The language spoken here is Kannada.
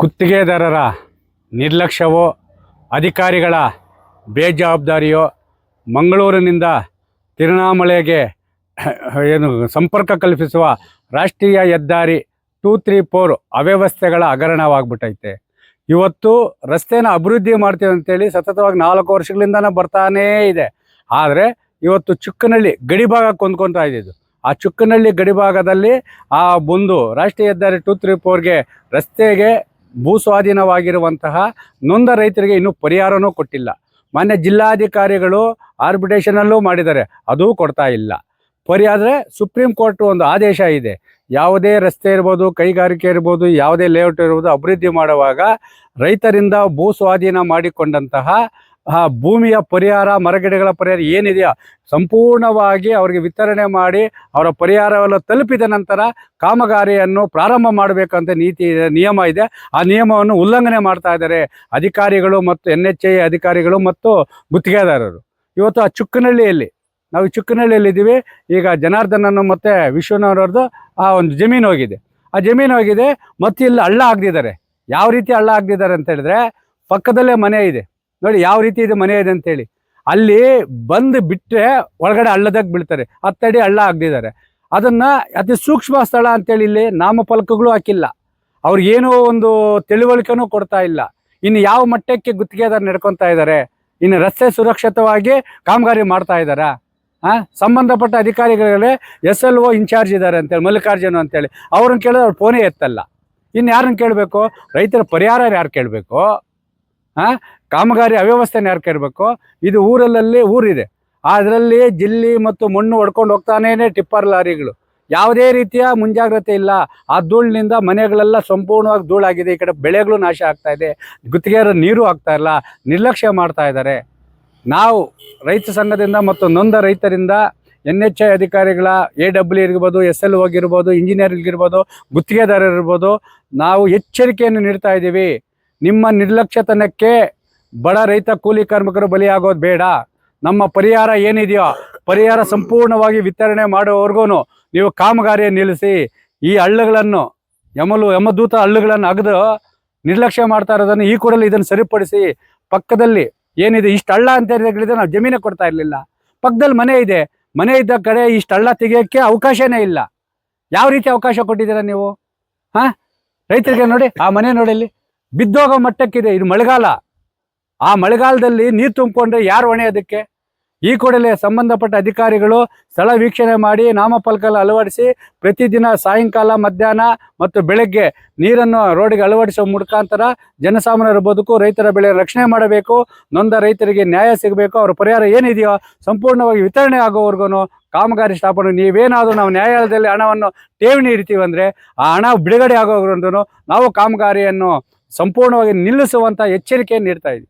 ಗುತ್ತಿಗೆದಾರರ ನಿರ್ಲಕ್ಷ್ಯವೋ ಅಧಿಕಾರಿಗಳ ಬೇಜವಾಬ್ದಾರಿಯೋ ಮಂಗಳೂರಿನಿಂದ ತಿರುವಣ್ಣಾಮಲೈಗೆ ಏನು ಸಂಪರ್ಕ ಕಲ್ಪಿಸುವ ರಾಷ್ಟ್ರೀಯ ಹೆದ್ದಾರಿ 234 ಅವ್ಯವಸ್ಥೆಗಳ ಹಗರಣವಾಗ್ಬಿಟ್ಟೈತೆ. ಇವತ್ತು ರಸ್ತೆನ ಅಭಿವೃದ್ಧಿ ಮಾಡ್ತೀವಿ ಅಂತೇಳಿ ಸತತವಾಗಿ 4 ವರ್ಷಗಳಿಂದನೇ ಬರ್ತಾನೇ ಇದೆ. ಆದರೆ ಇವತ್ತು ಚುಕ್ಕನಹಳ್ಳಿ ಗಡಿಭಾಗಕ್ಕೆ ಹೊಂದ್ಕೊತಾ ಇದ್ದಿದ್ದು. ಆ ಚುಕ್ಕನಹಳ್ಳಿ ಗಡಿಭಾಗದಲ್ಲಿ ಆ ಒಂದು ರಾಷ್ಟ್ರೀಯ ಹೆದ್ದಾರಿ 234ಗೆ ರಸ್ತೆಗೆ ಭೂಸ್ವಾಧೀನವಾಗಿರುವಂತಹ ನೊಂದ ರೈತರಿಗೆ ಇನ್ನೂ ಪರಿಹಾರನೂ ಕೊಟ್ಟಿಲ್ಲ. ಮಾನ್ಯ ಜಿಲ್ಲಾಧಿಕಾರಿಗಳು ಆರ್ಬಿಟ್ರೇಷನಲ್ಲೂ ಮಾಡಿದ್ದಾರೆ, ಅದೂ ಕೊಡ್ತಾ ಇಲ್ಲ. ಆದರೆ ಸುಪ್ರೀಂ ಕೋರ್ಟ್ ಒಂದು ಆದೇಶ ಇದೆ, ಯಾವುದೇ ರಸ್ತೆ ಇರ್ಬೋದು, ಕೈಗಾರಿಕೆ ಇರ್ಬೋದು, ಯಾವುದೇ ಲೇಔಟ್ ಇರ್ಬೋದು, ಅಭಿವೃದ್ಧಿ ಮಾಡುವಾಗ ರೈತರಿಂದ ಭೂ ಸ್ವಾಧೀನ ಮಾಡಿಕೊಂಡಂತಹ ಭೂಮಿಯ ಪರಿಹಾರ, ಮರಗಿಡಗಳ ಪರಿಹಾರ ಏನಿದೆಯೋ ಸಂಪೂರ್ಣವಾಗಿ ಅವರಿಗೆ ವಿತರಣೆ ಮಾಡಿ ಅವರ ಪರಿಹಾರವೆಲ್ಲ ತಲುಪಿದ ನಂತರ ಕಾಮಗಾರಿಯನ್ನು ಪ್ರಾರಂಭ ಮಾಡಬೇಕಂತ ನಿಯಮ ಇದೆ. ಆ ನಿಯಮವನ್ನು ಉಲ್ಲಂಘನೆ ಮಾಡ್ತಾ ಇದ್ದಾರೆ ಅಧಿಕಾರಿಗಳು ಮತ್ತು NHAI ಅಧಿಕಾರಿಗಳು ಮತ್ತು ಗುತ್ತಿಗೆದಾರರು. ಇವತ್ತು ಆ ಚುಕ್ಕನಹಳ್ಳಿಯಲ್ಲಿ ನಾವು ಚುಕ್ಕನಹಳ್ಳಿಯಲ್ಲಿದ್ದೀವಿ. ಈಗ ಜನಾರ್ದನನ್ನು ಮತ್ತು ವಿಶ್ವನವರದ್ದು ಆ ಒಂದು ಜಮೀನು ಹೋಗಿದೆ. ಆ ಜಮೀನು ಹೋಗಿದೆ ಮತ್ತು ಇಲ್ಲಿ ಹಳ್ಳ ಹಾಕ್ದಿದ್ದಾರೆ. ಯಾವ ರೀತಿ ಹಳ್ಳ ಹಾಕ್ದಿದ್ದಾರೆ ಅಂತ ಹೇಳಿದ್ರೆ, ಪಕ್ಕದಲ್ಲೇ ಮನೆ ಇದೆ ನೋಡಿ, ಯಾವ ರೀತಿ ಇದೆ ಮನೆ ಇದೆ ಅಂತೇಳಿ. ಅಲ್ಲಿ ಬಂದು ಬಿಟ್ಟರೆ ಒಳಗಡೆ ಹಳ್ಳದಾಗ ಬೀಳ್ತಾರೆ. 10 ಅಡಿ ಹಳ್ಳ ಹಾಕ್ದಿದ್ದಾರೆ. ಅದನ್ನು ಅತಿ ಸೂಕ್ಷ್ಮ ಸ್ಥಳ ಅಂತೇಳಿ ಇಲ್ಲಿ ನಾಮಫಲಕಗಳು ಹಾಕಿಲ್ಲ. ಅವ್ರಿಗೇನೋ ಒಂದು ತಿಳುವಳಿಕೆನೂ ಕೊಡ್ತಾ ಇಲ್ಲ. ಇನ್ನು ಯಾವ ಮಟ್ಟಕ್ಕೆ ಗುತ್ತಿಗೆದಾರ ನಡ್ಕೊತಾ ಇದ್ದಾರೆ? ಇನ್ನು ರಸ್ತೆ ಸುರಕ್ಷಿತವಾಗಿ ಕಾಮಗಾರಿ ಮಾಡ್ತಾ ಇದ್ದಾರಾ? ಸಂಬಂಧಪಟ್ಟ ಅಧಿಕಾರಿಗಳೇ SLO ಇನ್ಚಾರ್ಜ್ ಇದ್ದಾರೆ ಅಂತೇಳಿ, ಮಲ್ಲಿಕಾರ್ಜುನ ಅಂತೇಳಿ, ಅವ್ರನ್ನ ಕೇಳಿದ್ರೆ ಅವ್ರು ಫೋನೇ ಎತ್ತಲ್ಲ. ಇನ್ನು ಯಾರನ್ನು ಕೇಳಬೇಕು? ರೈತರ ಪರಿಹಾರ ಯಾರು ಕೇಳಬೇಕು? ಕಾಮಗಾರಿ ಅವ್ಯವಸ್ಥೆನ ಯಾರು ಕೇಳಬೇಕು? ಇದು ಊರಿದೆ, ಅದರಲ್ಲಿ ಜಿಲ್ಲಿ ಮತ್ತು ಮಣ್ಣು ಹೊಡ್ಕೊಂಡು ಹೋಗ್ತಾನೇ ಟಿಪ್ಪರ್ ಲಾರಿಗಳು. ಯಾವುದೇ ರೀತಿಯ ಮುಂಜಾಗ್ರತೆ ಇಲ್ಲ. ಆ ಧೂಳಿನಿಂದ ಮನೆಗಳೆಲ್ಲ ಸಂಪೂರ್ಣವಾಗಿ ಧೂಳಾಗಿದೆ. ಈ ಕಡೆ ಬೆಳೆಗಳು ನಾಶ ಆಗ್ತಾ ಇದೆ. ಗುತ್ತಿಗೆದಾರರು ನೀರು ಆಗ್ತಾ ಇಲ್ಲ, ನಿರ್ಲಕ್ಷ್ಯ ಮಾಡ್ತಾ ಇದ್ದಾರೆ. ನಾವು ರೈತ ಸಂಘದಿಂದ ಮತ್ತು ನೊಂದ ರೈತರಿಂದ NHAI ಅಧಿಕಾರಿಗಳ AW ಇರ್ಬೋದು, SLO ಇರ್ಬೋದು, ಇಂಜಿನಿಯರ್ಗಿರ್ಬೋದು, ಗುತ್ತಿಗೆದಾರರಿರ್ಬೋದು, ನಾವು ಎಚ್ಚರಿಕೆಯನ್ನು ನೀಡ್ತಾ ಇದ್ದೀವಿ. ನಿಮ್ಮ ನಿರ್ಲಕ್ಷ್ಯತನಕ್ಕೆ ಬಡ ರೈತ ಕೂಲಿ ಕಾರ್ಮಿಕರು ಬಲಿಯಾಗೋದು ಬೇಡ. ನಮ್ಮ ಪರಿಹಾರ ಏನಿದೆಯೋ ಪರಿಹಾರ ಸಂಪೂರ್ಣವಾಗಿ ವಿತರಣೆ ಮಾಡುವವರೆಗೂ ನೀವು ಕಾಮಗಾರಿಯನ್ನು ನಿಲ್ಲಿಸಿ. ಈ ಹಳ್ಳಗಳನ್ನು ಯಮದೂತ ಹಳ್ಳಗಳನ್ನು ಅಗೆದು ನಿರ್ಲಕ್ಷ್ಯ ಮಾಡ್ತಾ ಇರೋದನ್ನು ಈ ಕೂಡಲೇ ಇದನ್ನು ಸರಿಪಡಿಸಿ. ಪಕ್ಕದಲ್ಲಿ ಏನಿದೆ, ಇಷ್ಟು ಹಳ್ಳ ಅಂತ ಹೇಳಿದ್ರೆ ನಾವು ಜಮೀನೇ ಕೊಡ್ತಾ ಇರಲಿಲ್ಲ. ಪಕ್ಕದಲ್ಲಿ ಮನೆ ಇದೆ, ಮನೆ ಇದ್ದ ಕಡೆ ಇಷ್ಟು ಹಳ್ಳ ತೆಗಿಯೋಕ್ಕೆ ಅವಕಾಶನೇ ಇಲ್ಲ. ಯಾವ ರೀತಿ ಅವಕಾಶ ಕೊಟ್ಟಿದ್ದೀರಾ ನೀವು? ರೈತರಿಗೆ ನೋಡಿ, ಆ ಮನೆ ನೋಡಿ, ಅಲ್ಲಿ ಬಿದ್ದೋಗೋ ಮಟ್ಟಕ್ಕಿದೆ. ಇದು ಮಳೆಗಾಲ. ಆ ಮಳೆಗಾಲದಲ್ಲಿ ನೀರು ತುಂಬಿಕೊಂಡ್ರೆ ಯಾರು ಹೊಣೆ ಅದಕ್ಕೆ? ಈ ಕೂಡಲೇ ಸಂಬಂಧಪಟ್ಟ ಅಧಿಕಾರಿಗಳು ಸ್ಥಳ ವೀಕ್ಷಣೆ ಮಾಡಿ ನಾಮಫಲಕ ಅಳವಡಿಸಿ ಪ್ರತಿದಿನ ಸಾಯಂಕಾಲ, ಮಧ್ಯಾಹ್ನ ಮತ್ತು ಬೆಳಗ್ಗೆ ನೀರನ್ನು ರೋಡಿಗೆ ಅಳವಡಿಸುವ ಮುಖಾಂತರ ಜನಸಾಮಾನ್ಯರ ಬದುಕು, ರೈತರ ಬೆಳೆ ರಕ್ಷಣೆ ಮಾಡಬೇಕು. ನೊಂದ ರೈತರಿಗೆ ನ್ಯಾಯ ಸಿಗಬೇಕು. ಅವರ ಪರಿಹಾರ ಏನಿದೆಯೋ ಸಂಪೂರ್ಣವಾಗಿ ವಿತರಣೆ ಆಗೋವರೆಗೂ ಕಾಮಗಾರಿ ಸ್ಥಾಪನೆ. ನೀವೇನಾದರೂ ನಾವು ನ್ಯಾಯಾಲಯದಲ್ಲಿ ಹಣವನ್ನು ಠೇವಣಿ ಇಡ್ತೀವಿ ಅಂದರೆ ಆ ಹಣ ಬಿಡುಗಡೆ ಆಗೋವರೆಗೂ ನಾವು ಕಾಮಗಾರಿಯನ್ನು ಸಂಪೂರ್ಣವಾಗಿ ನಿಲ್ಲಿಸುವಂಥ ಎಚ್ಚರಿಕೆಯನ್ನು ನೀಡ್ತಾ ಇದ್ದೀವಿ.